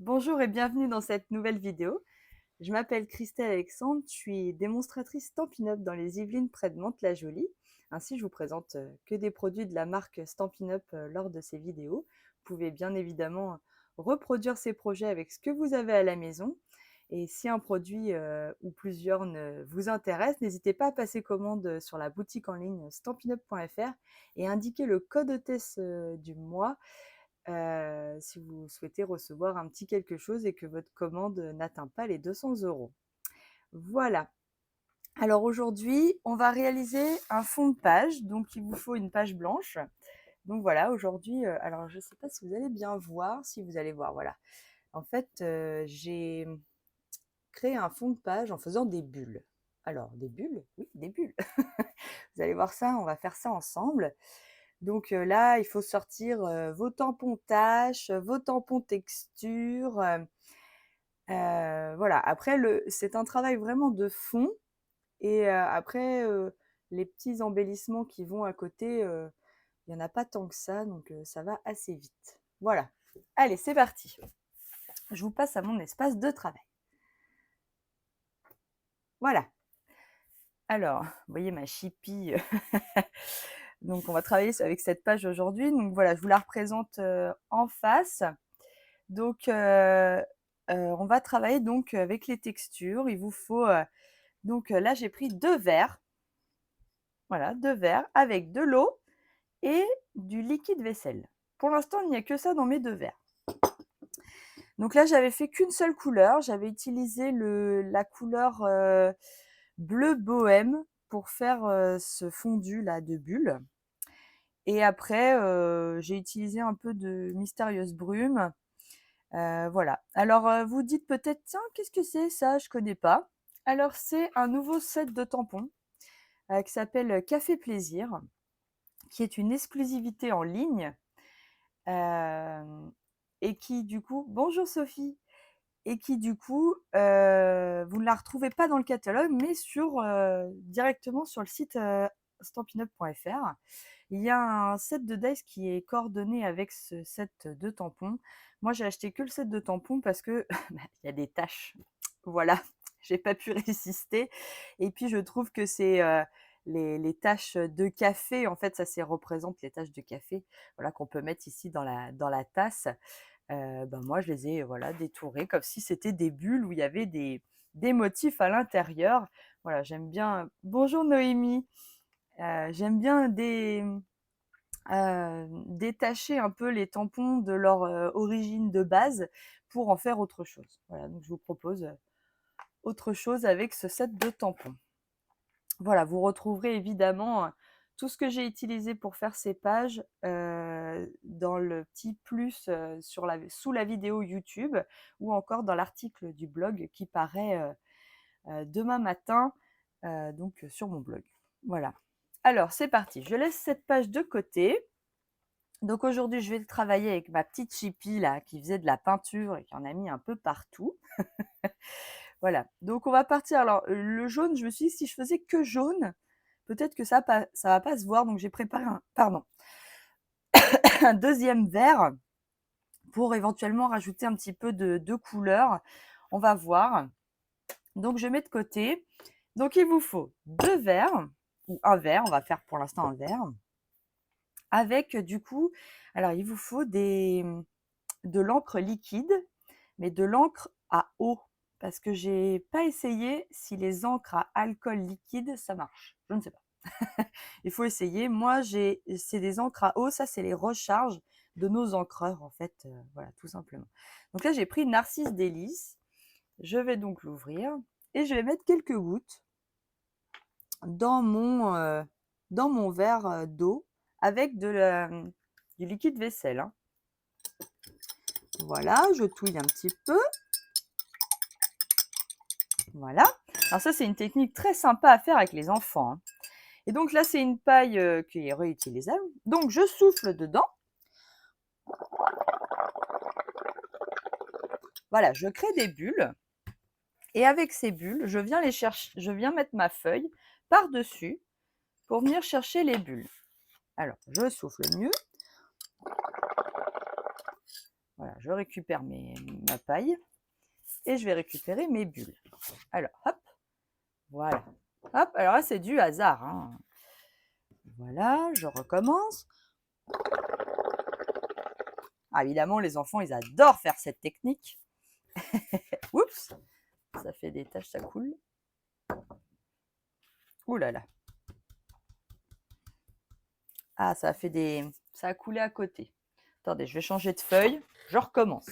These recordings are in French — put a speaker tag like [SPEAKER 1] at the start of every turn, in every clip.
[SPEAKER 1] Bonjour et bienvenue dans cette nouvelle vidéo. Je m'appelle Christelle Alexandre, je suis démonstratrice Stampin' Up dans les Yvelines près de Mantes-la-Jolie. Ainsi, je vous présente que des produits de la marque Stampin' Up lors de ces vidéos. Vous pouvez bien évidemment reproduire ces projets avec ce que vous avez à la maison. Et si un produit ou plusieurs vous intéressent, n'hésitez pas à passer commande sur la boutique en ligne stampinup.fr et indiquer le code hôtesse du mois si vous souhaitez recevoir un petit quelque chose et que votre commande n'atteint pas les 200 euros. Voilà. Alors aujourd'hui, on va réaliser un fond de page. Donc, il vous faut une page blanche. Donc voilà, aujourd'hui, alors je ne sais pas si vous allez bien voir, si vous allez voir, voilà. En fait, j'ai créé un fond de page en faisant des bulles. Alors, des bulles? Oui, des bulles. Vous allez voir ça, on va faire ça ensemble. Donc là, il faut sortir vos tampons tâches, vos tampons texture. Voilà. Après, c'est un travail vraiment de fond. Et après, les petits embellissements qui vont à côté, il n'y en a pas tant que ça. Donc ça va assez vite. Voilà. Allez, c'est parti. Je vous passe à mon espace de travail. Voilà. Alors, vous voyez ma chipie. Donc, on va travailler avec cette page aujourd'hui. Donc, voilà, je vous la représente en face. Donc, on va travailler donc avec les textures. Il vous faut, donc là, j'ai pris 2 verres. Voilà, 2 verres avec de l'eau et du liquide vaisselle. Pour l'instant, il n'y a que ça dans mes 2 verres. Donc là, j'avais fait qu'une seule couleur. J'avais utilisé la couleur bleu bohème pour faire ce fondu là de bulles. Et après, j'ai utilisé un peu de mystérieuse brume. Voilà. Alors, vous dites peut-être: «Tiens, qu'est-ce que c'est ça? Je connais pas». Alors, c'est un nouveau set de tampons, qui s'appelle Café Plaisir, qui est une exclusivité en ligne, hem et qui du coup bonjour Sophie! Et qui du coup, vous ne la retrouvez pas dans le catalogue, mais directement sur le site, stampinup.fr. Il y a un set de dice qui est coordonné avec ce set de tampons. Moi, j'ai acheté que le set de tampons parce que bah, il y a des taches. Voilà, j'ai pas pu résister. Et puis, je trouve que c'est les taches de café. En fait, ça représente les taches de café, voilà, qu'on peut mettre ici dans la tasse. Ben moi, je les ai voilà détourées comme si c'était des bulles où il y avait des motifs à l'intérieur. Voilà, j'aime bien. Bonjour Noémie. J'aime bien détacher un peu les tampons de leur origine de base pour en faire autre chose. Voilà, donc je vous propose autre chose avec ce set de tampons. Voilà, vous retrouverez évidemment tout ce que j'ai utilisé pour faire ces pages dans le petit plus sous la vidéo YouTube ou encore dans l'article du blog qui paraît demain matin donc sur mon blog. Voilà. Alors, c'est parti. Je laisse cette page de côté. Donc aujourd'hui, je vais travailler avec ma petite chipie là qui faisait de la peinture et qui en a mis un peu partout. Voilà. Donc on va partir. Alors le jaune, je me suis dit si je faisais que jaune, peut-être que ça va pas se voir. Donc j'ai préparé un deuxième verre pour éventuellement rajouter un petit peu de couleur. On va voir. Donc je mets de côté. Donc il vous faut 2 verres ou un verre. On va faire pour l'instant un verre. Avec du coup, alors il vous faut de l'encre liquide, mais de l'encre à eau. Parce que j'ai pas essayé si les encres à alcool liquide, ça marche. Je ne sais pas. Il faut essayer. Moi, c'est des encres à eau. Ça, c'est les recharges de nos encreurs, en fait. Voilà, tout simplement. Donc là, j'ai pris Narcisse Délice. Je vais donc l'ouvrir et je vais mettre quelques gouttes dans dans mon verre d'eau avec du liquide vaisselle, hein. Voilà, je touille un petit peu. Voilà. Alors ça, c'est une technique très sympa à faire avec les enfants, hein. Et donc là, c'est une paille qui est réutilisable. Donc je souffle dedans. Voilà, je crée des bulles. Et avec ces bulles, je viens mettre ma feuille par-dessus pour venir chercher les bulles. Alors, je souffle mieux. Voilà, je récupère ma paille et je vais récupérer mes bulles. Alors, hop, voilà. Hop, alors là, c'est du hasard, hein. Voilà, je recommence. Ah, évidemment, les enfants, ils adorent faire cette technique. Oups, ça fait des taches, ça coule. Ouh là là. Ah, ça a coulé à côté. Attendez, je vais changer de feuille. Je recommence.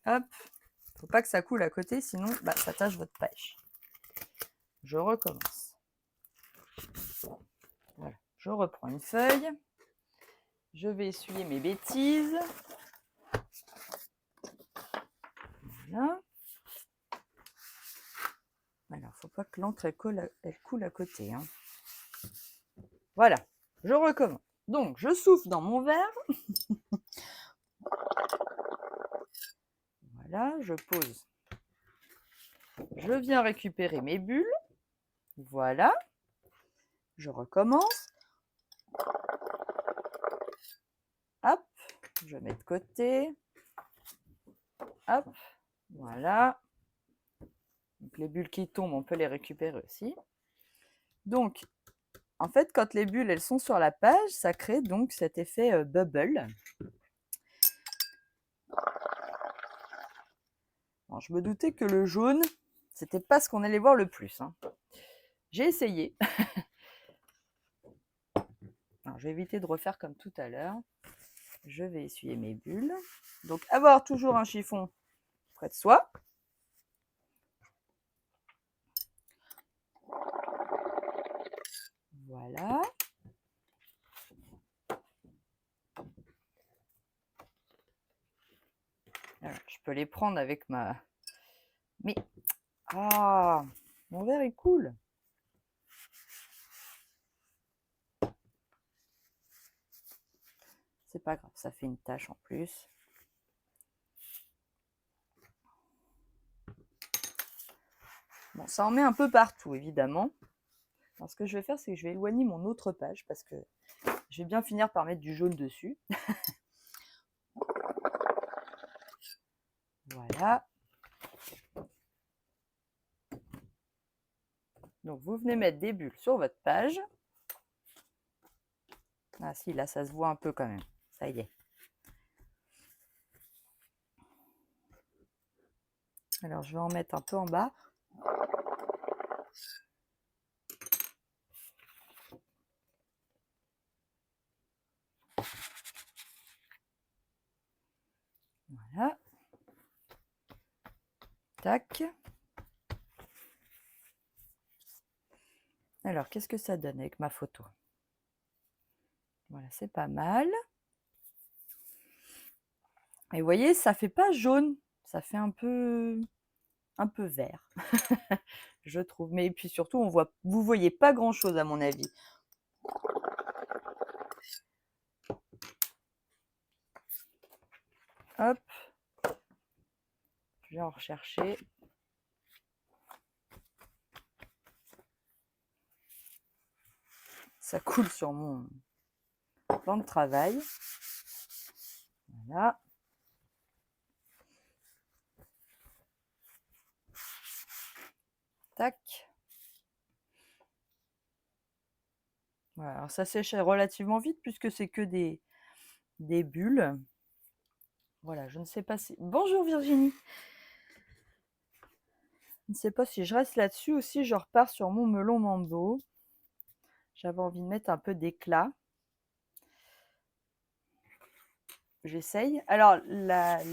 [SPEAKER 1] Hop, faut pas que ça coule à côté, sinon ça tache votre pêche. Je recommence. Voilà, je reprends une feuille. Je vais essuyer mes bêtises. Voilà. Alors, faut pas que l'encre elle coule à côté, hein. Voilà, je recommence. Donc, je souffle dans mon verre. Voilà, je pose. Je viens récupérer mes bulles. Voilà. Je recommence. Hop, je mets de côté. Hop, voilà. Donc, les bulles qui tombent, on peut les récupérer aussi. Donc, en fait, quand les bulles elles sont sur la page, ça crée donc cet effet bubble. Bon, je me doutais que le jaune, c'était pas ce qu'on allait voir le plus, hein. J'ai essayé. Alors, je vais éviter de refaire comme tout à l'heure. Je vais essuyer mes bulles. Donc, avoir toujours un chiffon près de soi. Voilà. Alors, je peux les prendre avec ma... Mais... Ah, mon verre est cool. C'est pas grave, ça fait une tache en plus. Bon, ça en met un peu partout, évidemment. Alors, ce que je vais faire, c'est que je vais éloigner mon autre page parce que je vais bien finir par mettre du jaune dessus. Voilà. Donc, vous venez mettre des bulles sur votre page. Ah si, là, ça se voit un peu quand même. Ça y est. Alors, je vais en mettre un peu en bas. Voilà. Tac. Alors, qu'est-ce que ça donne avec ma photo? Voilà, c'est pas mal. Et vous voyez, ça fait pas jaune. Ça fait un peu vert, je trouve. Mais puis surtout, vous voyez pas grand-chose à mon avis. Hop. Je vais en rechercher. Ça coule sur mon plan de travail. Voilà. Tac. Voilà, alors ça sèche relativement vite puisque c'est que des bulles. Voilà, je ne sais pas si... Bonjour Virginie. Je ne sais pas si je reste là-dessus ou si je repars sur mon melon mambo. J'avais envie de mettre un peu d'éclat. J'essaye. Alors,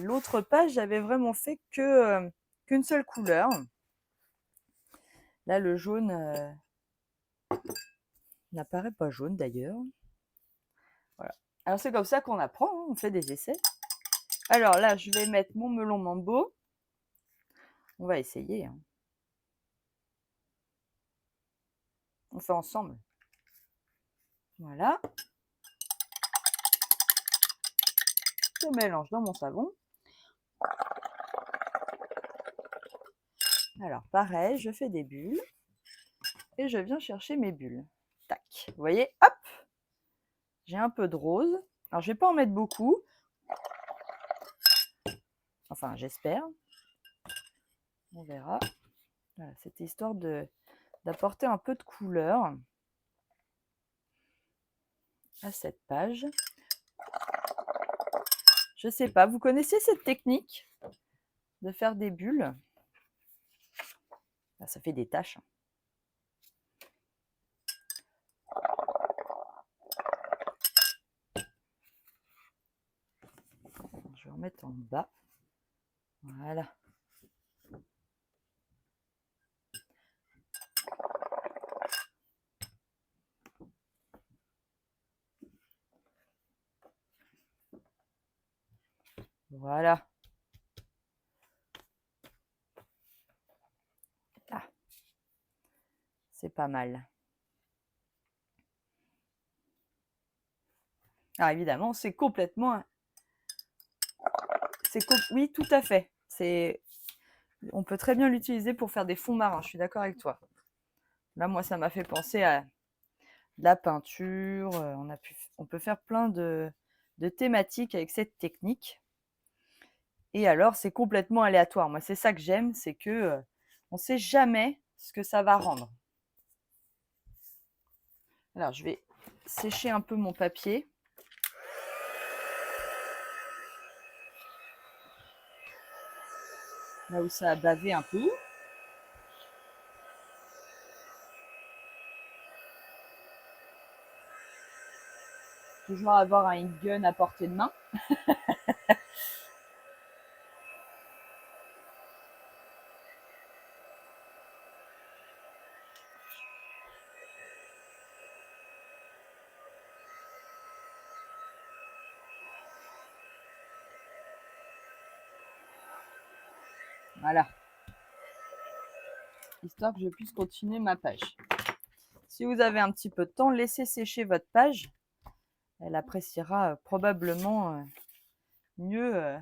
[SPEAKER 1] l'autre page, j'avais vraiment fait qu'une seule couleur. Là, le jaune n'apparaît pas jaune d'ailleurs. Voilà. Alors, c'est comme ça qu'on apprend, hein, on fait des essais. Alors là, je vais mettre mon melon mambo. On va essayer, hein. On fait ensemble. Voilà. Je mélange dans mon savon. Alors, pareil, je fais des bulles. Et je viens chercher mes bulles. Tac. Vous voyez, hop. J'ai un peu de rose. Alors, je ne vais pas en mettre beaucoup. Enfin, j'espère. On verra. Voilà, c'était histoire d'apporter un peu de couleur à cette page. Je ne sais pas, vous connaissez cette technique de faire des bulles? Ça fait des taches. Je vais remettre en bas. Voilà. Voilà. Ah, c'est pas mal. Alors évidemment, c'est complètement... Oui, tout à fait. On peut très bien l'utiliser pour faire des fonds marins, je suis d'accord avec toi. Là, moi, ça m'a fait penser à de la peinture. On peut faire plein de thématiques avec cette technique. Et alors, c'est complètement aléatoire. Moi, c'est ça que j'aime, c'est que on ne sait jamais ce que ça va rendre. Alors, je vais sécher un peu mon papier. Là où ça a bavé un peu. Toujours avoir un gun à portée de main. Voilà. Histoire que je puisse continuer ma page. Si vous avez un petit peu de temps, laissez sécher votre page. Elle appréciera probablement mieux.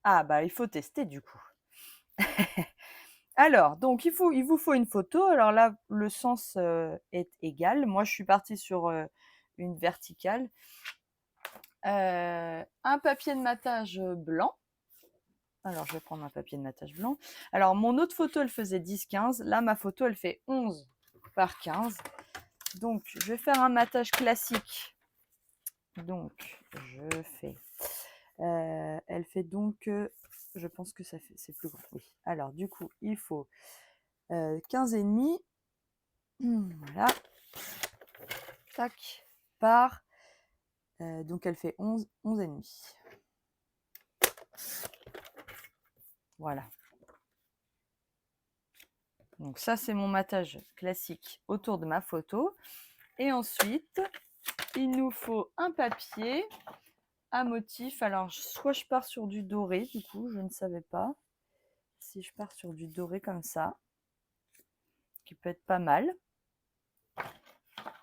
[SPEAKER 1] Ah, bah, il faut tester du coup. Alors, donc, il vous faut une photo. Alors là, le sens est égal. Moi, je suis partie sur une verticale. Un papier de matage blanc. Alors, je vais prendre un papier de matage blanc. Alors, mon autre photo, elle faisait 10-15. Là, ma photo, elle fait 11 par 15. Donc, je vais faire un matage classique. Donc, je fais... elle fait donc... je pense que c'est plus grand. Oui. Alors, du coup, il faut 15,5. Voilà. Tac. Par... donc, elle fait 11,5. Voilà. Donc ça, c'est mon matage classique autour de ma photo. Et ensuite, il nous faut un papier à motif. Alors, soit je pars sur du doré, du coup, je ne savais pas. Si je pars sur du doré comme ça, qui peut être pas mal.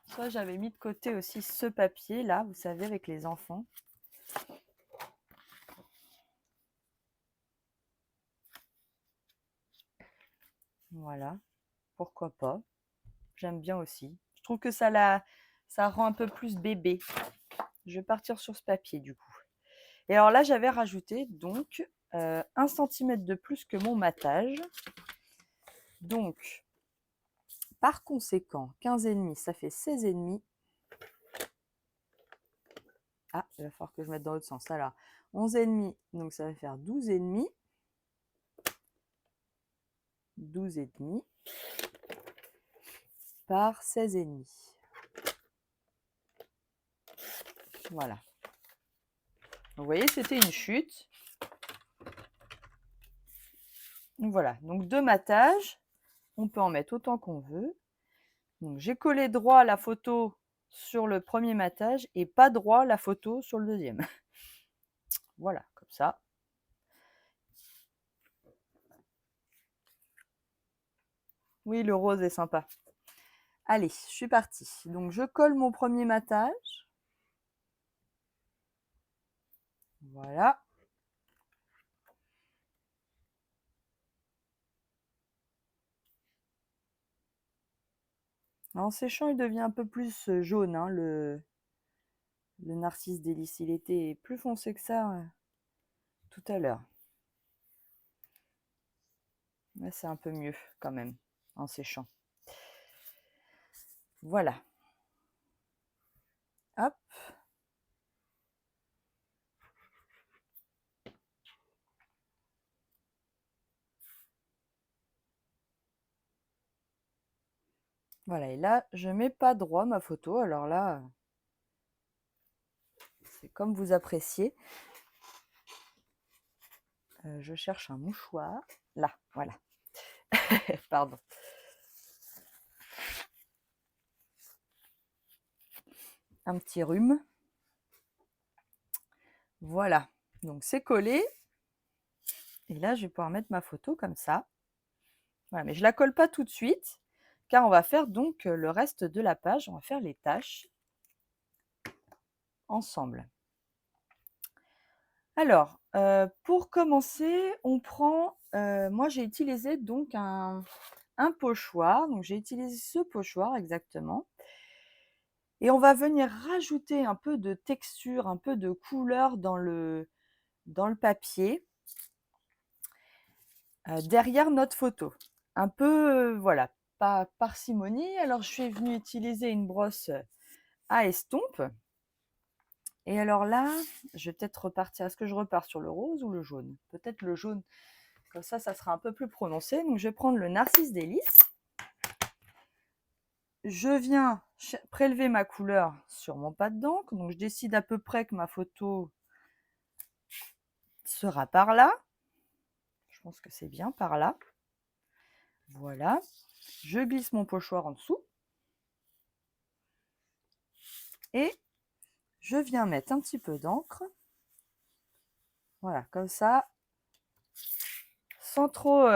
[SPEAKER 1] Soit j'avais mis de côté aussi ce papier là, vous savez, avec les enfants. Voilà, pourquoi pas. J'aime bien aussi. Je trouve que ça rend un peu plus bébé. Je vais partir sur ce papier du coup. Et alors là, j'avais rajouté donc 1 cm de plus que mon matage. Donc, par conséquent, 15,5, ça fait 16,5. Ah, il va falloir que je mette dans l'autre sens. Alors, 11,5, donc ça va faire 12,5. 12,5 par 16,5. Voilà. Vous voyez, c'était une chute. Donc voilà, donc 2 matages. On peut en mettre autant qu'on veut. Donc j'ai collé droit la photo sur le premier matage et pas droit la photo sur le deuxième. Voilà, comme ça. Oui, le rose est sympa. Allez, je suis partie. Donc je colle mon premier matage. Voilà. En séchant, il devient un peu plus jaune, hein, le narcisse délice. Il était plus foncé que ça tout à l'heure. Là, c'est un peu mieux quand même en séchant. Voilà. Hop. Voilà, et là, je mets pas droit ma photo. Alors là, c'est comme vous appréciez. Je cherche un mouchoir. Là, voilà. Pardon. Un petit rhume. Voilà. Donc, c'est collé. Et là, je vais pouvoir mettre ma photo comme ça. Voilà, mais je ne la colle pas tout de suite, car on va faire donc le reste de la page. On va faire les tâches ensemble. Alors, pour commencer, on prend, moi j'ai utilisé donc un pochoir, donc j'ai utilisé ce pochoir exactement, et on va venir rajouter un peu de texture, un peu de couleur dans le papier, derrière notre photo. Un peu, voilà, pas parcimonie. Alors je suis venue utiliser une brosse à estompe. Et alors là, je vais peut-être repartir. Est-ce que je repars sur le rose ou le jaune? Peut-être le jaune. Comme ça sera un peu plus prononcé. Donc, je vais prendre le Narcisse Délice. Je viens prélever ma couleur sur mon pas d'encre. Donc, je décide à peu près que ma photo sera par là. Je pense que c'est bien par là. Voilà. Je glisse mon pochoir en dessous. Et je viens mettre un petit peu d'encre. Voilà, comme ça. Sans trop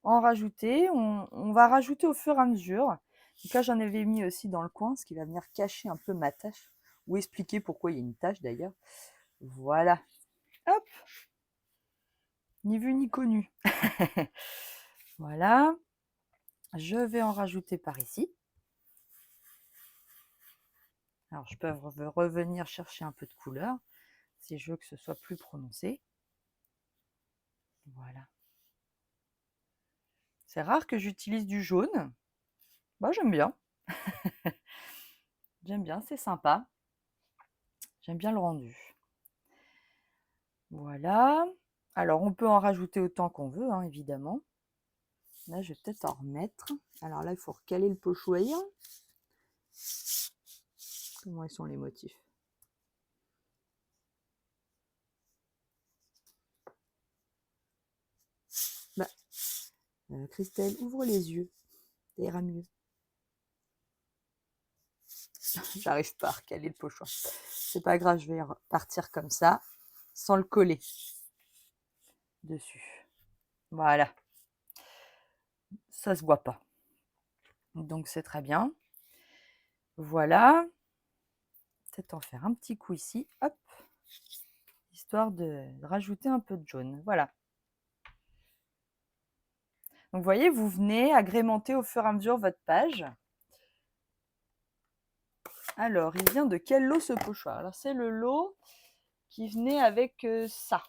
[SPEAKER 1] en rajouter. On va rajouter au fur et à mesure. Donc là, j'en avais mis aussi dans le coin, ce qui va venir cacher un peu ma tâche. Ou expliquer pourquoi il y a une tâche d'ailleurs. Voilà. Hop. Ni vu ni connu. Voilà. Je vais en rajouter par ici. Alors, je peux revenir chercher un peu de couleur si je veux que ce soit plus prononcé. Voilà. C'est rare que j'utilise du jaune. Moi, j'aime bien. J'aime bien, c'est sympa. J'aime bien le rendu. Voilà. Alors, on peut en rajouter autant qu'on veut, hein, évidemment. Là, je vais peut-être en remettre. Alors là, il faut recaler le pochoir. Comment ils sont les motifs? Bah, Christelle, ouvre les yeux. Ça ira mieux. J'arrive pas à recaler le pochoir. C'est pas grave, je vais partir comme ça, sans le coller dessus. Voilà. Ça se voit pas. Donc c'est très bien. Voilà. Peut-être en faire un petit coup ici. Hop. Histoire de rajouter un peu de jaune. Voilà. Donc vous voyez, vous venez agrémenter au fur et à mesure votre page. Alors, il vient de quel lot ce pochoir? Alors, c'est le lot qui venait avec ça.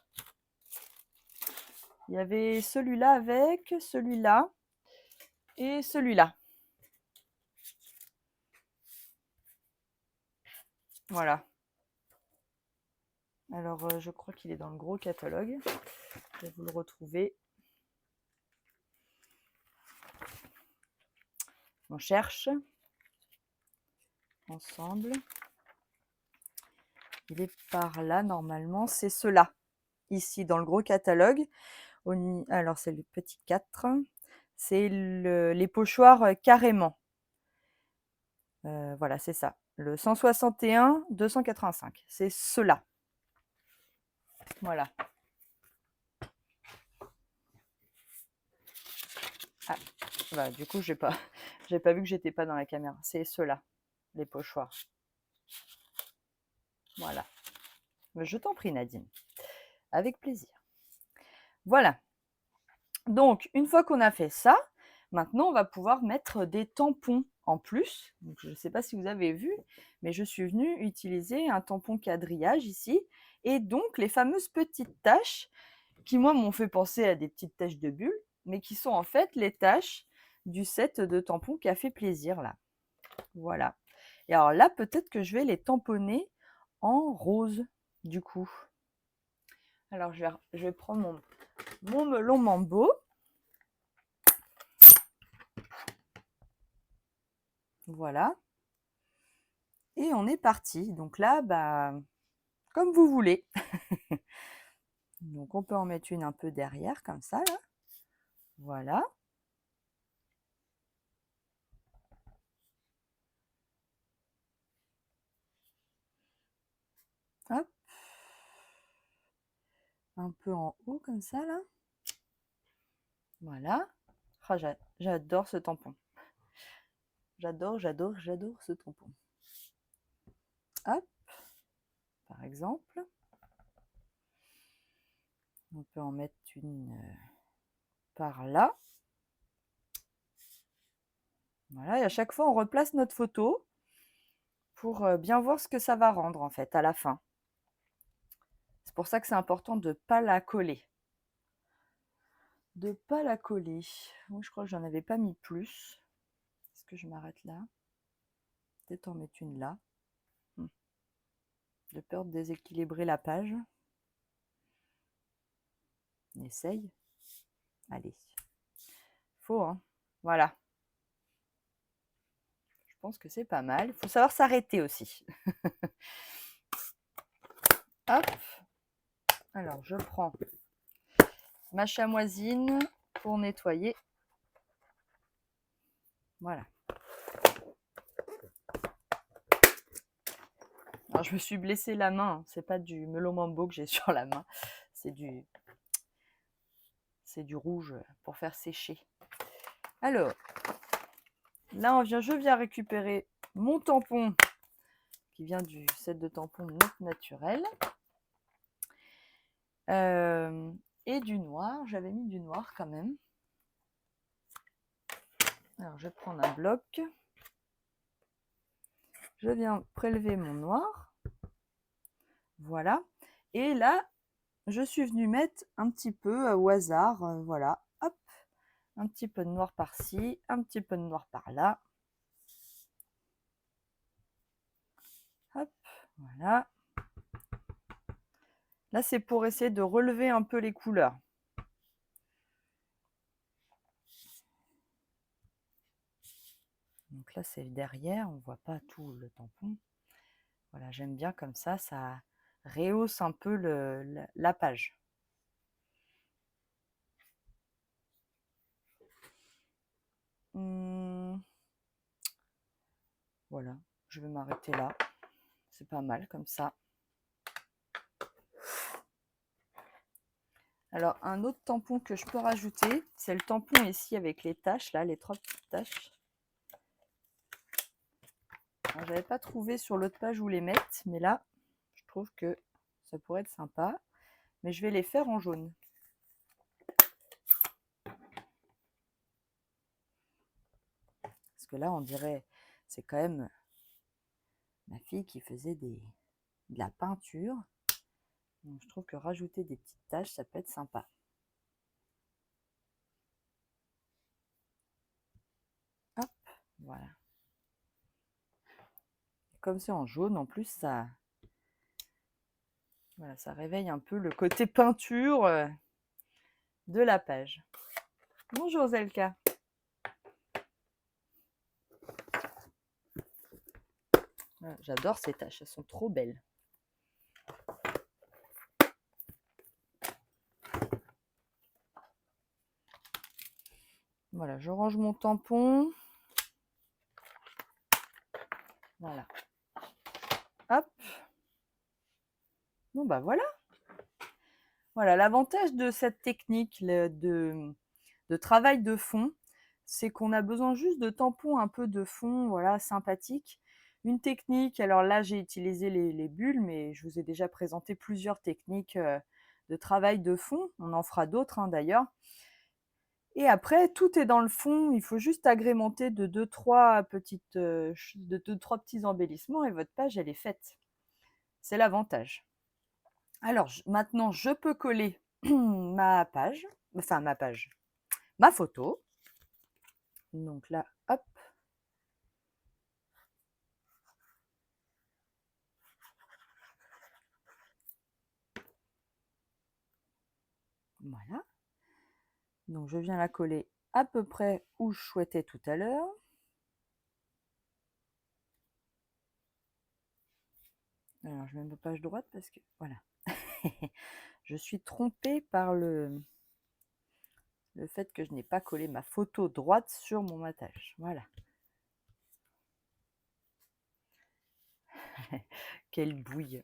[SPEAKER 1] Il y avait celui-là avec, celui-là et celui-là. Voilà. Alors, je crois qu'il est dans le gros catalogue. Je vais vous le retrouver. On cherche ensemble. Il est par là, normalement. C'est cela, ici, dans le gros catalogue. Alors, c'est le petit 4. C'est les pochoirs carrément. Voilà, c'est ça. Le 161 285. C'est cela. Voilà. Ah, bah, du coup, j'ai pas vu que j'étais pas dans la caméra. C'est ceux-là, les pochoirs. Voilà. Je t'en prie, Nadine. Avec plaisir. Voilà. Donc, une fois qu'on a fait ça, maintenant, on va pouvoir mettre des tampons en plus. Donc, je ne sais pas si vous avez vu, mais je suis venue utiliser un tampon quadrillage ici. Et donc, les fameuses petites taches qui, moi, m'ont fait penser à des petites taches de bulles, mais qui sont en fait les taches du set de tampons qui a fait plaisir, là. Voilà. Et alors là, peut-être que je vais les tamponner en rose, du coup. Alors, je vais prendre mon melon Mambo. Voilà. Et on est parti. Donc là, bah, comme vous voulez. Donc on peut en mettre une un peu derrière, comme ça, là. Voilà. Hop. Un peu en haut, comme ça, là. Voilà. Oh, j'adore ce tampon. J'adore ce tampon. Hop. Par exemple. On peut en mettre une par là. Voilà, et à chaque fois, on replace notre photo pour bien voir ce que ça va rendre, en fait, à la fin. C'est pour ça que c'est important de ne pas la coller. De ne pas la coller. Moi, je crois que j'en avais pas mis plus. Est-ce que je m'arrête là? Peut-être en mettre une là. De peur de déséquilibrer la page. On essaye. Allez. Faut, hein. Voilà. Je pense que c'est pas mal. Il faut savoir s'arrêter aussi. Hop. Alors, je prends ma chamoisine pour nettoyer. Voilà. Alors, je me suis blessé la main. Hein. C'est pas du melon mambo que j'ai sur la main. C'est du rouge pour faire sécher. Alors, là, je viens récupérer mon tampon qui vient du set de tampons Note Naturel. Et du noir. J'avais mis du noir quand même. Alors, je vais prendre un bloc. Je viens prélever mon noir. Voilà. Et là, je suis venue mettre un petit peu au hasard. Voilà. Hop. Un petit peu de noir par-ci. Un petit peu de noir par-là. Hop. Voilà. Là, c'est pour essayer de relever un peu les couleurs. Donc là, c'est derrière. On ne voit pas tout le tampon. Voilà, j'aime bien comme ça. Ça rehausse un peu la page. Voilà, je vais m'arrêter là. C'est pas mal comme ça. Alors, un autre tampon que je peux rajouter, c'est le tampon ici avec les taches, là, les 3 petites taches. Je n'avais pas trouvé sur l'autre page où les mettre, mais là, je trouve que ça pourrait être sympa. Mais je vais les faire en jaune. Parce que là, on dirait, c'est quand même ma fille qui faisait de la peinture. Donc, je trouve que rajouter des petites taches, ça peut être sympa. Hop, voilà. Comme c'est en jaune, en plus, ça réveille un peu le côté peinture de la page. Bonjour Zelka. J'adore ces taches, elles sont trop belles. Voilà, je range mon tampon. Voilà. Hop. Bon bah voilà. Voilà, l'avantage de cette technique de travail de fond, c'est qu'on a besoin juste de tampons un peu de fond, voilà, sympathique. Une technique, alors là j'ai utilisé les bulles, mais je vous ai déjà présenté plusieurs techniques de travail de fond. On en fera d'autres hein, d'ailleurs. Et après, tout est dans le fond. Il faut juste agrémenter de 2-3 petites, de 2-3 petits embellissements et votre page, elle est faite. C'est l'avantage. Alors, maintenant, je peux coller ma page, enfin ma photo. Donc là, hop. Voilà. Donc, je viens la coller à peu près où je souhaitais tout à l'heure. Alors, je mets ma page droite parce que, voilà. Je suis trompée par le fait que je n'ai pas collé ma photo droite sur mon matage. Voilà. Quelle bouille.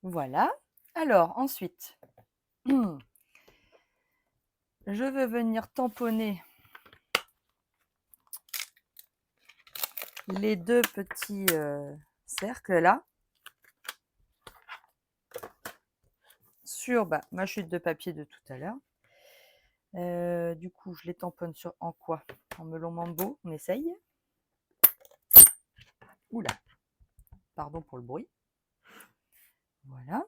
[SPEAKER 1] Voilà. Alors, ensuite, je vais venir tamponner les 2 petits cercles là sur ma chute de papier de tout à l'heure. Du coup, je les tamponne en quoi? En melon mambo, on essaye. Oula, pardon pour le bruit. Voilà.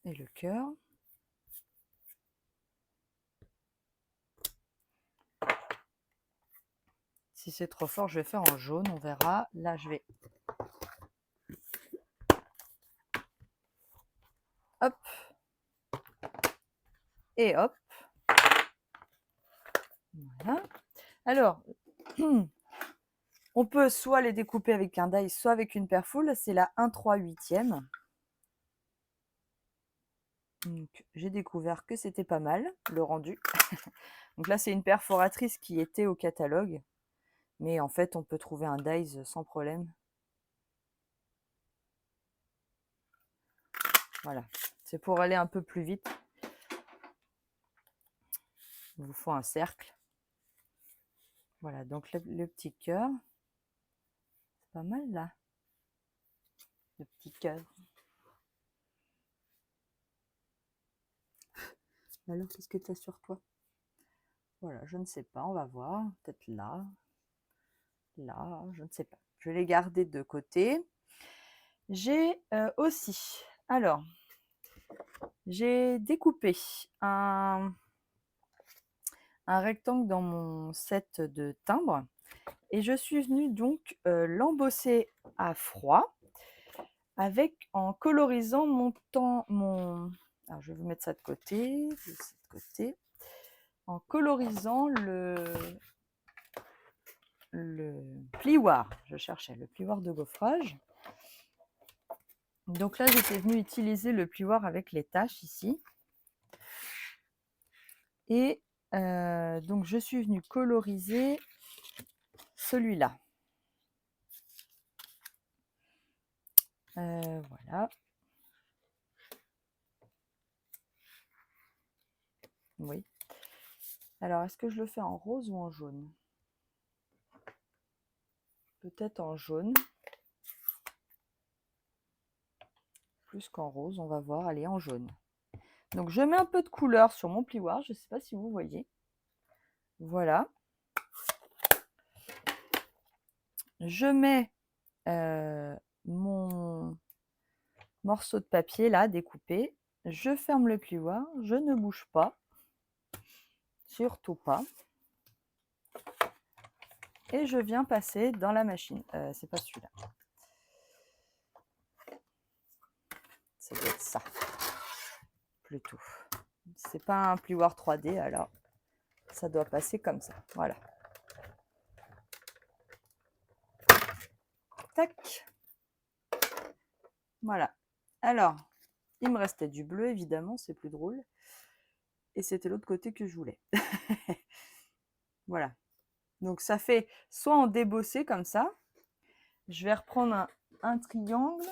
[SPEAKER 1] Et le cœur. Si c'est trop fort, je vais faire en jaune, on verra. Là, je vais... Hop. Et hop. Voilà. Alors, on peut soit les découper avec un die, soit avec une perfoule. C'est la 1/3/8. Donc, j'ai découvert que c'était pas mal, le rendu. Donc là, c'est une perforatrice qui était au catalogue. Mais en fait, on peut trouver un dies sans problème. Voilà. C'est pour aller un peu plus vite. Il vous faut un cercle. Voilà, donc le petit cœur. C'est pas mal là. Le petit cœur. Alors, qu'est-ce que tu as sur toi? Voilà, je ne sais pas, on va voir. Peut-être là. Là, je ne sais pas. Je vais les garder de côté. J'ai aussi, alors, j'ai découpé un rectangle dans mon set de timbres et je suis venue donc l'embosser à froid en colorisant alors je vais vous mettre ça de côté, en colorisant le plioir. Je cherchais le plioir de gaufrage. Donc là, j'étais venue utiliser le plioir avec les taches ici. Et donc, je suis venue coloriser celui-là. Voilà. Oui. Alors, est-ce que je le fais en rose ou en jaune? Peut-être en jaune. Plus qu'en rose, on va voir. Allez, en jaune. Donc, je mets un peu de couleur sur mon plioir. Je ne sais pas si vous voyez. Voilà. Je mets mon morceau de papier là, découpé. Je ferme le plioir. Je ne bouge pas. Surtout pas. Et je viens passer dans la machine. C'est pas celui-là. Ça doit être ça. Plutôt. C'est pas un plioir 3D, alors ça doit passer comme ça. Voilà. Tac. Voilà. Alors, il me restait du bleu, évidemment, c'est plus drôle. Et c'était l'autre côté que je voulais. Voilà. Donc ça fait soit en débossé comme ça. Je vais reprendre un triangle.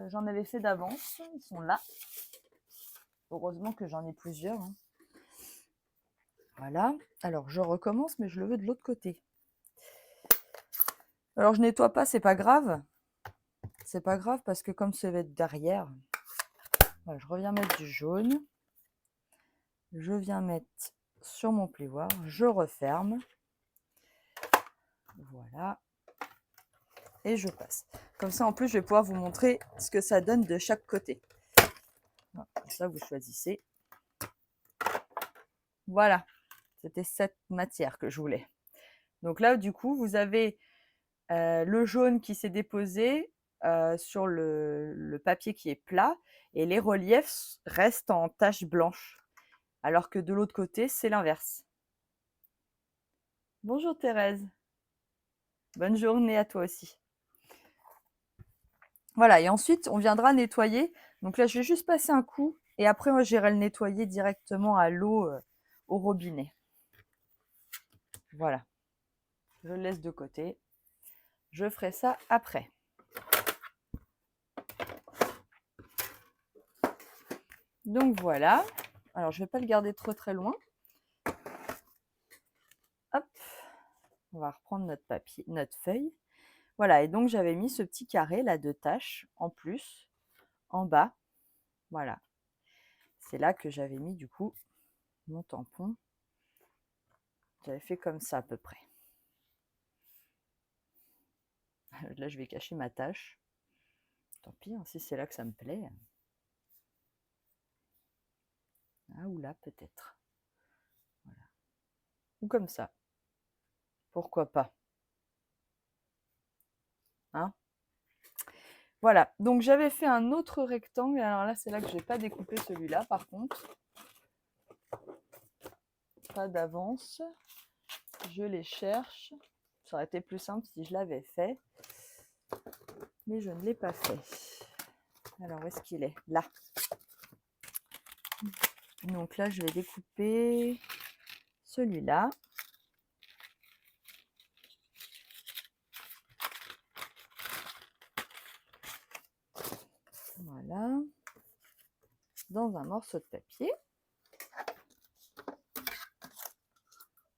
[SPEAKER 1] J'en avais fait d'avance. Ils sont là. Heureusement que j'en ai plusieurs. Hein. Voilà. Alors, je recommence, mais je le veux de l'autre côté. Alors, je nettoie pas, c'est pas grave. C'est pas grave parce que comme ça va être derrière, voilà, je reviens mettre du jaune. Je viens mettre sur mon plioir, je referme. Voilà. Et je passe. Comme ça, en plus, je vais pouvoir vous montrer ce que ça donne de chaque côté. Voilà, comme ça, vous choisissez. Voilà. C'était cette matière que je voulais. Donc là, du coup, vous avez le jaune qui s'est déposé sur le papier qui est plat et les reliefs restent en taches blanches. Alors que de l'autre côté, c'est l'inverse. Bonjour Thérèse. Bonne journée à toi aussi. Voilà, et ensuite, on viendra nettoyer. Donc là, je vais juste passer un coup et après, moi, j'irai le nettoyer directement à l'eau au robinet. Voilà. Je le laisse de côté. Je ferai ça après. Donc voilà. Alors, je ne vais pas le garder trop très loin. Hop. On va reprendre notre papier, notre feuille. Voilà, et donc j'avais mis ce petit carré là de tâches en plus, en bas. Voilà. C'est là que j'avais mis du coup mon tampon. J'avais fait comme ça à peu près. Là, je vais cacher ma tâche. Tant pis, hein, si c'est là que ça me plaît. Ah, ou là, peut-être. Voilà. Ou comme ça. Pourquoi pas, hein? Voilà, donc j'avais fait un autre rectangle. Alors là, c'est là que je n'ai pas découpé celui-là, par contre. Pas d'avance. Je les cherche. Ça aurait été plus simple si je l'avais fait. Mais je ne l'ai pas fait. Alors, où est-ce qu'il est? Là. Donc là, je vais découper celui-là. Voilà. Dans un morceau de papier.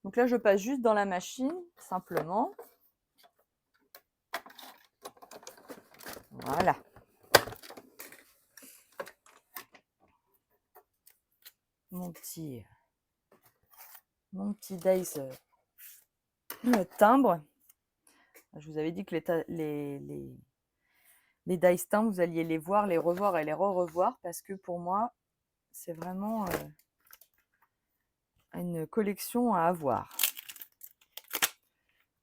[SPEAKER 1] Donc là, je passe juste dans la machine, simplement. Voilà. Mon petit dice timbre. Je vous avais dit que les dice timbres, vous alliez les voir, les revoir et les re-revoir parce que pour moi, c'est vraiment une collection à avoir.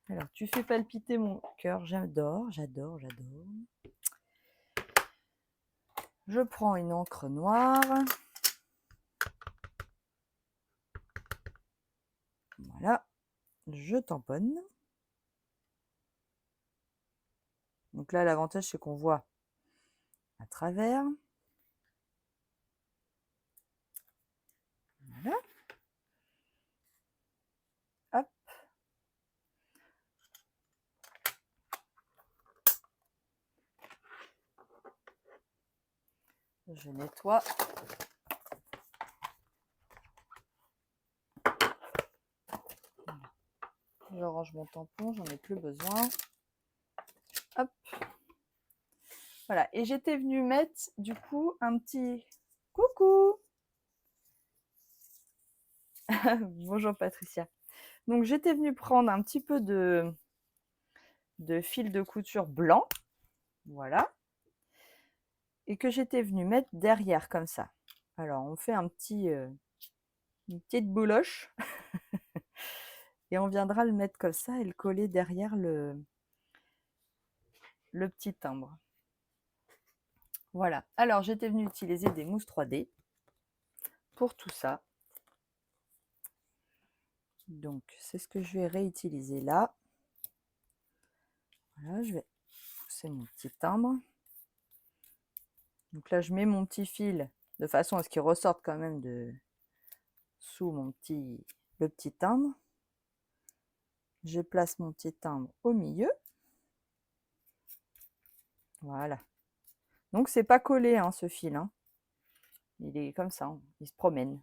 [SPEAKER 1] Alors, tu fais palpiter mon cœur. J'adore, j'adore, j'adore. Je prends une encre noire. Voilà. Je tamponne. Donc là, l'avantage, c'est qu'on voit à travers. Voilà. Hop. Je nettoie. Voilà. Je range mon tampon, j'en ai plus besoin. Hop. Voilà. Et j'étais venue mettre, du coup, un petit coucou. Bonjour Patricia. Donc, j'étais venue prendre un petit peu de fil de couture blanc. Voilà. Et que j'étais venue mettre derrière, comme ça. Alors, on fait une petite bouloche. Et on viendra le mettre comme ça et le coller derrière le petit timbre. Voilà. Alors, j'étais venue utiliser des mousses 3D pour tout ça. Donc, c'est ce que je vais réutiliser là. Voilà, je vais pousser mon petit timbre. Donc là, je mets mon petit fil de façon à ce qu'il ressorte quand même sous le petit timbre. Je place mon petit timbre au milieu. Voilà. Donc, c'est pas collé, hein, ce fil. Hein. Il est comme ça, il se promène.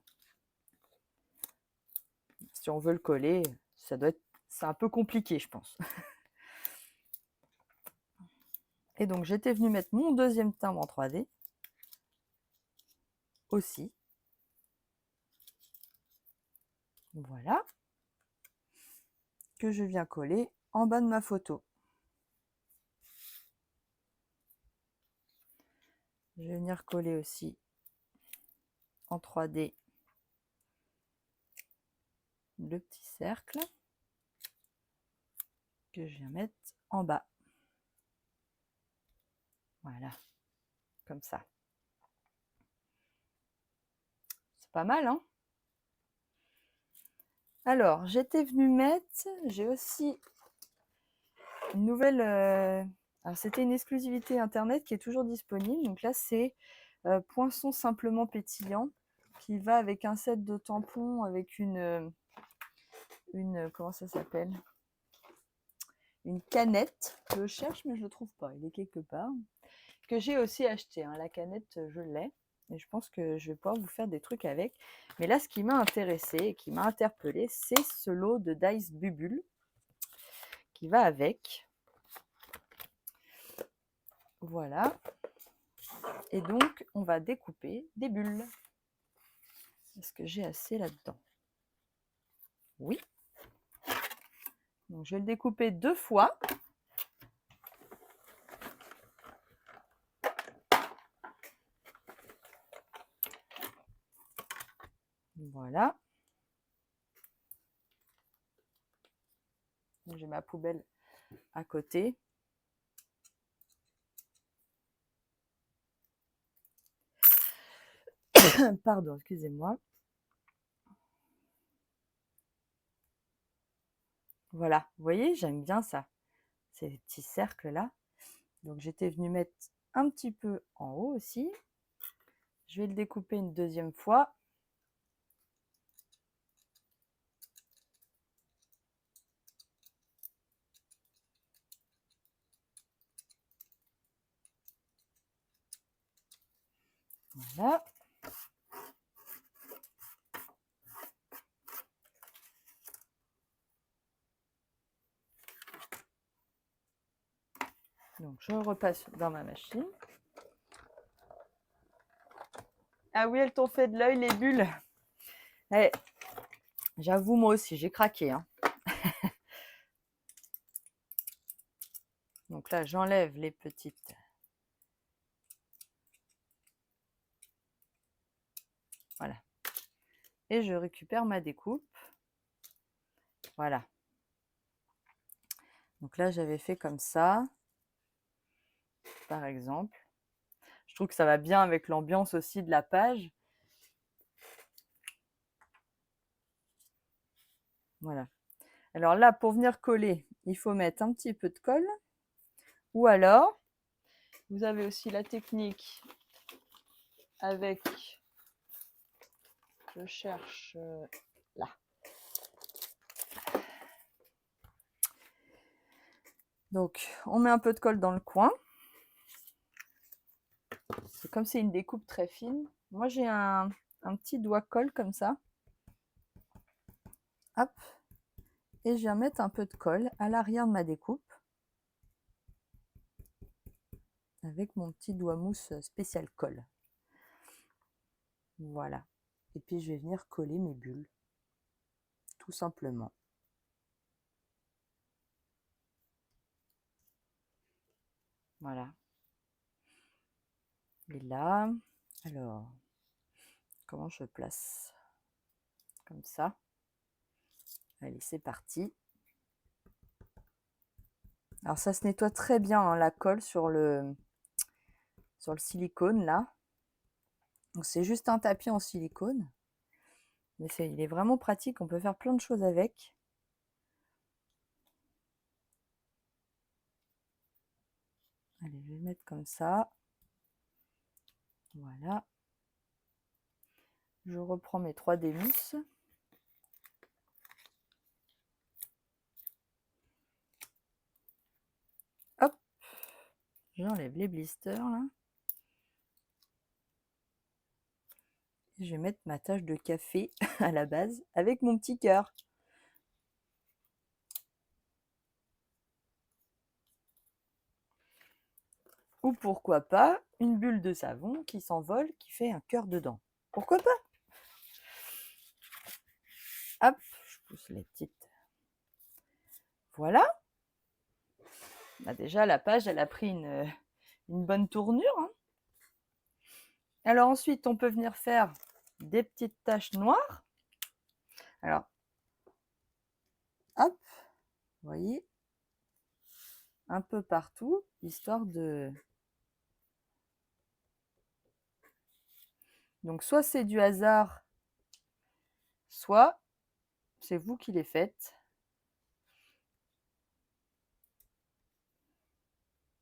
[SPEAKER 1] si on veut le coller, c'est un peu compliqué, je pense. Et donc, j'étais venue mettre mon deuxième timbre en 3D aussi. Voilà. Que je viens coller en bas de ma photo. Je vais venir coller aussi en 3D le petit cercle que je viens mettre en bas. Voilà, comme ça. C'est pas mal, hein? Alors, j'étais venue mettre, j'ai aussi une nouvelle... alors, c'était une exclusivité Internet qui est toujours disponible. Donc là, c'est Poinçon simplement pétillant qui va avec un set de tampons avec une comment ça s'appelle? Une canette. Je le cherche, mais je ne le trouve pas. Il est quelque part. Que j'ai aussi acheté. Hein. La canette, je l'ai. Et je pense que je vais pouvoir vous faire des trucs avec. Mais là, ce qui m'a intéressé et qui m'a interpellée, c'est ce lot de Dice Bubble qui va avec. Voilà. Et donc, on va découper des bulles. Est-ce que j'ai assez là-dedans? Oui. Donc, je vais le découper 2 fois. Voilà. J'ai ma poubelle à côté. Pardon, excusez-moi. Voilà, vous voyez, j'aime bien ça, ces petits cercles-là. Donc, j'étais venue mettre un petit peu en haut aussi. Je vais le découper une deuxième fois. Voilà. Donc, je repasse dans ma machine. Ah oui, elles t'ont fait de l'œil, les bulles. Eh, j'avoue, moi aussi, j'ai craqué. Hein. Donc là, j'enlève les petites. Voilà. Et je récupère ma découpe. Voilà. Donc là, j'avais fait comme ça, par exemple. Je trouve que ça va bien avec l'ambiance aussi de la page. Voilà. Alors là, pour venir coller, il faut mettre un petit peu de colle. Ou alors, vous avez aussi la technique avec, je cherche là. Donc, on met un peu de colle dans le coin. Comme c'est une découpe très fine. Moi, j'ai un petit doigt colle comme ça. Hop. Et je viens mettre un peu de colle à l'arrière de ma découpe. Avec mon petit doigt mousse spécial colle. Voilà. Et puis, je vais venir coller mes bulles. Tout simplement. Voilà. Et là, alors, comment je place? Comme ça. Allez, c'est parti. Alors ça se nettoie très bien, hein, la colle sur le silicone là. Donc c'est juste un tapis en silicone. Mais il est vraiment pratique, on peut faire plein de choses avec. Allez, je vais le mettre comme ça. Voilà. Je reprends mes 3D mousses. Hop. J'enlève les blisters là. Et je vais mettre ma tache de café à la base avec mon petit cœur. Ou pourquoi pas une bulle de savon qui s'envole, qui fait un cœur dedans. Pourquoi pas? Hop, je pousse les petites. Voilà. Bah déjà, la page, elle a pris une bonne tournure, hein. Alors ensuite, on peut venir faire des petites taches noires. Alors, hop, vous voyez, un peu partout, histoire de... Donc, soit c'est du hasard, soit c'est vous qui les faites.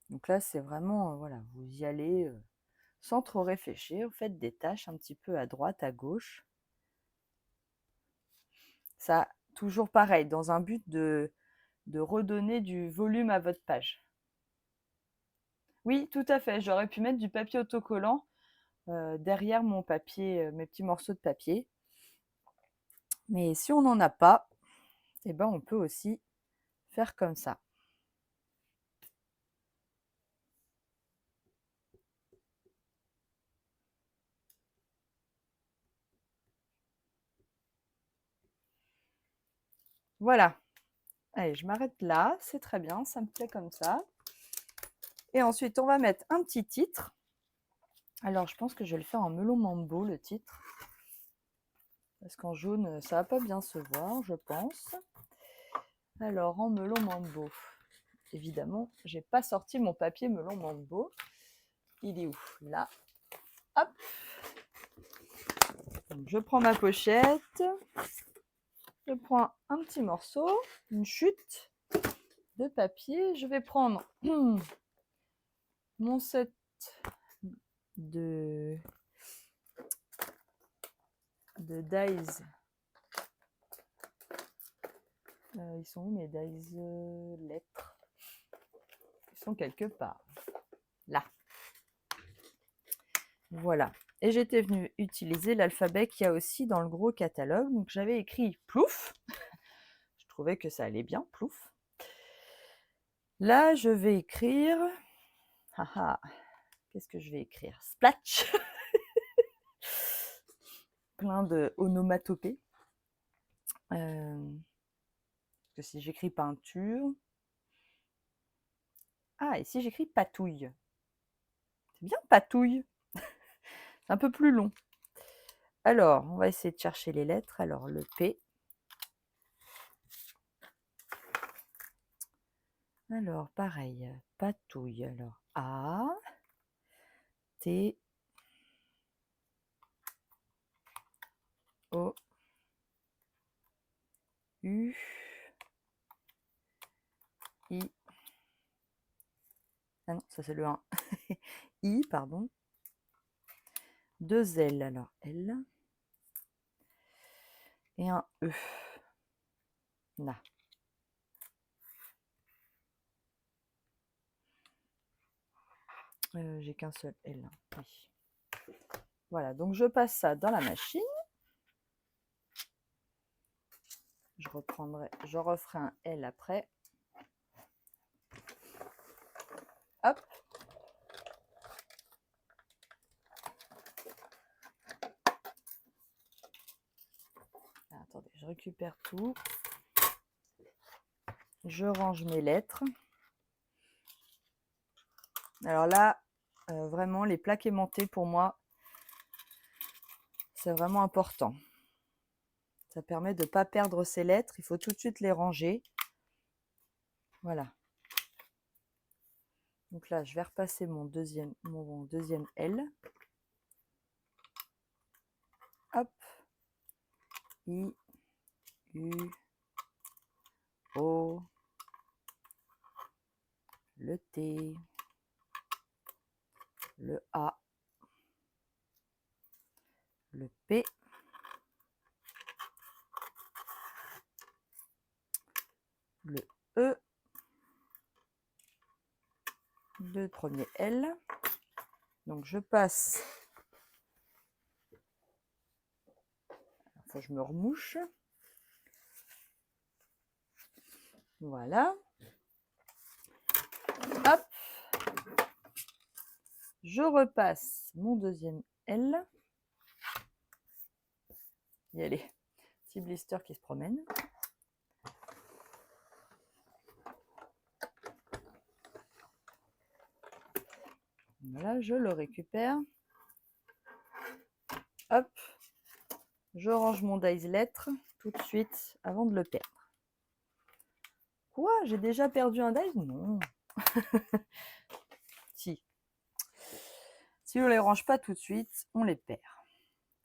[SPEAKER 1] Donc là, c'est vraiment, voilà, vous y allez sans trop réfléchir. Vous faites des taches un petit peu à droite, à gauche. Ça, toujours pareil, dans un but de redonner du volume à votre page. Oui, tout à fait. J'aurais pu mettre du papier autocollant derrière mon papier, mes petits morceaux de papier. Mais si on n'en a pas, eh ben, on peut aussi faire comme ça. Voilà. Allez, je m'arrête là. C'est très bien, ça me plaît comme ça. Et ensuite, on va mettre un petit titre. Alors, je pense que je vais le faire en melon mambo, le titre. Parce qu'en jaune, ça va pas bien se voir, je pense. Alors, en melon mambo. Évidemment, j'ai pas sorti mon papier melon mambo. Il est où? Là. Hop. Donc, je prends ma pochette. Je prends un petit morceau, une chute de papier. Je vais prendre mon set de dies. Ils sont où mes dies lettres? Ils sont quelque part. Là. Voilà. Et j'étais venue utiliser l'alphabet qu'il y a aussi dans le gros catalogue. Donc j'avais écrit plouf. Je trouvais que ça allait bien, plouf. Là, je vais écrire... Qu'est-ce que je vais écrire? Splatch. Plein de onomatopées. Parce que si j'écris peinture... Ah, et si j'écris patouille? C'est bien patouille. C'est un peu plus long. Alors, on va essayer de chercher les lettres. Alors, le P. Alors, pareil, patouille. Alors, A, T, O, U, I. Ah non, ça c'est le 1. I, pardon. 2 L, alors L. Et un E. Là. J'ai qu'un seul L. Oui. Voilà, donc je passe ça dans la machine. Je referai un L après. Hop. Attendez, je récupère tout. Je range mes lettres. Alors là, vraiment, les plaques aimantées, pour moi, c'est vraiment important. Ça permet de ne pas perdre ses lettres. Il faut tout de suite les ranger. Voilà. Donc là, je vais repasser mon deuxième L. Hop. I, U, O, le T, le A, le P, le E, le premier L. Donc je passe, il faut que je me remouche. Voilà. Hop. Je repasse mon deuxième L. Il y a les petits blisters qui se promènent. Voilà, je le récupère. Hop, je range mon dies lettre tout de suite avant de le perdre. Quoi? J'ai déjà perdu un dies? Non. Si. Si on ne les range pas tout de suite, on les perd.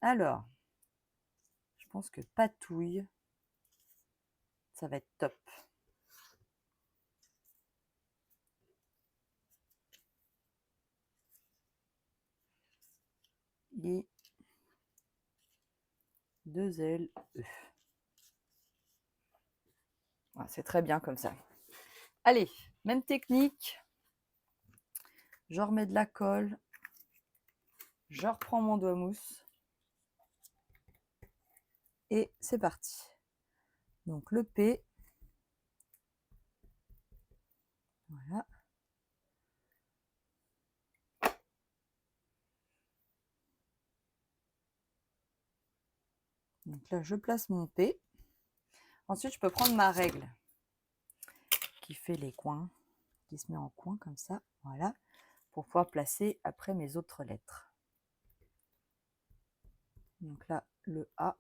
[SPEAKER 1] Alors, je pense que patouille, ça va être top. I, 2 L, E. Voilà, c'est très bien comme ça. Allez, même technique. Je remets de la colle. Je reprends mon doigt mousse. Et c'est parti. Donc le P. Voilà. Donc là, je place mon P. Ensuite, je peux prendre ma règle qui fait les coins, qui se met en coin comme ça. Voilà. Pour pouvoir placer après mes autres lettres. Donc là, le A.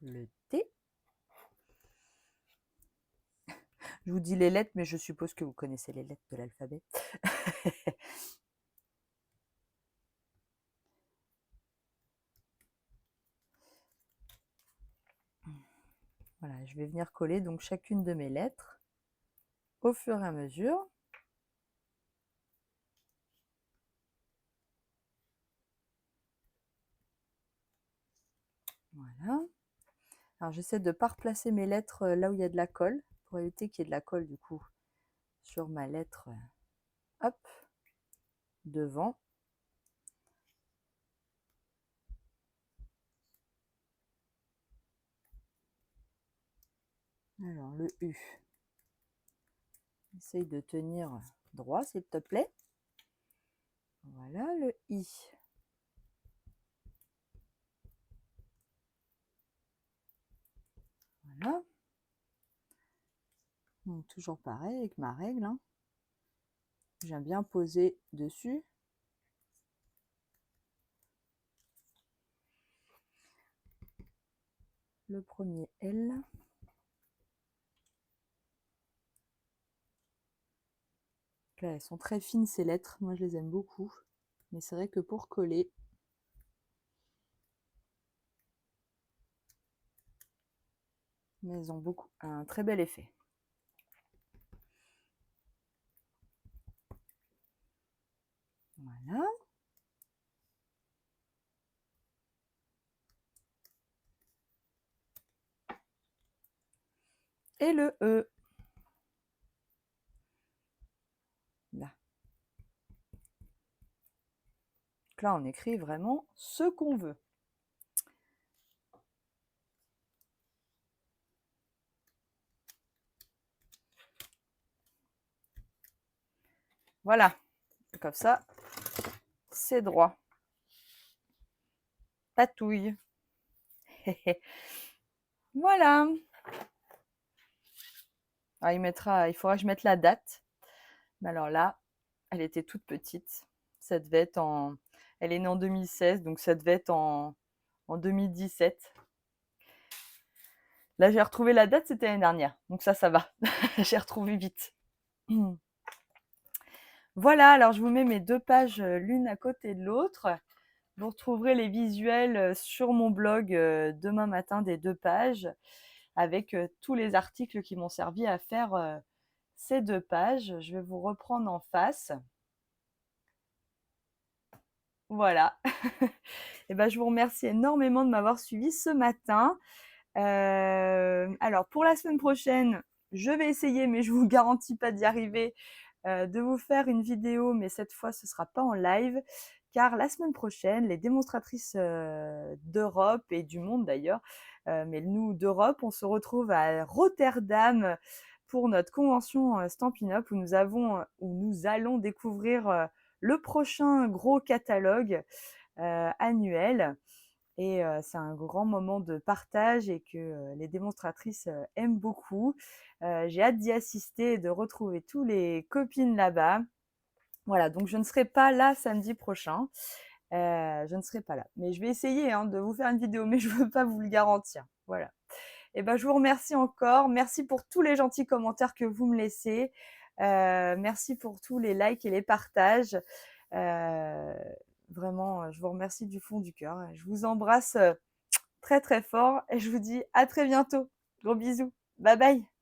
[SPEAKER 1] Le T. Je vous dis les lettres, mais je suppose que vous connaissez les lettres de l'alphabet. Voilà, je vais venir coller donc chacune de mes lettres au fur et à mesure. Voilà. Alors j'essaie de ne pas replacer mes lettres là où il y a de la colle, pour éviter qu'il y ait de la colle du coup sur ma lettre, hop, devant. Alors le U, essaye de tenir droit s'il te plaît. Voilà, le I. Voilà. Donc toujours pareil avec ma règle. Hein. J'aime bien poser dessus. Le premier L. Là, elles sont très fines ces lettres, moi je les aime beaucoup. Mais c'est vrai que pour coller, elles ont un très bel effet. Voilà. Et le E. Là. Donc là, on écrit vraiment ce qu'on veut. Voilà. Comme ça, c'est droit. Patouille. Voilà. Alors, il faudra que je mette la date. Mais alors là, elle était toute petite. Ça devait être Elle est née en 2016, donc ça devait être en 2017. Là, j'ai retrouvé la date, c'était l'année dernière. Donc ça va. J'ai retrouvé vite. Voilà, alors je vous mets mes 2 pages l'une à côté de l'autre. Vous retrouverez les visuels sur mon blog demain matin des 2 pages avec tous les articles qui m'ont servi à faire ces 2 pages. Je vais vous reprendre en face. Voilà. Et ben, je vous remercie énormément de m'avoir suivi ce matin. Alors, pour la semaine prochaine, je vais essayer, mais je ne vous garantis pas d'y arriver, de vous faire une vidéo, mais cette fois, ce ne sera pas en live. car la semaine prochaine, les démonstratrices, d'Europe et du monde d'ailleurs, mais nous d'Europe, on se retrouve à Rotterdam pour notre convention, Stampin' Up! Où nous allons découvrir, le prochain gros catalogue, annuel. Et c'est un grand moment de partage et que, les démonstratrices, aiment beaucoup. J'ai hâte d'y assister et de retrouver tous les copines là-bas. Voilà, donc je ne serai pas là samedi prochain, je ne serai pas là. Mais je vais essayer, hein, de vous faire une vidéo, mais je ne veux pas vous le garantir. Voilà. Et ben, je vous remercie encore. Merci pour tous les gentils commentaires que vous me laissez. Merci pour tous les likes et les partages. Heu, Vraiment, je vous remercie du fond du cœur. Je vous embrasse, très, très fort et je vous dis à très bientôt. Gros bisous. Bye bye.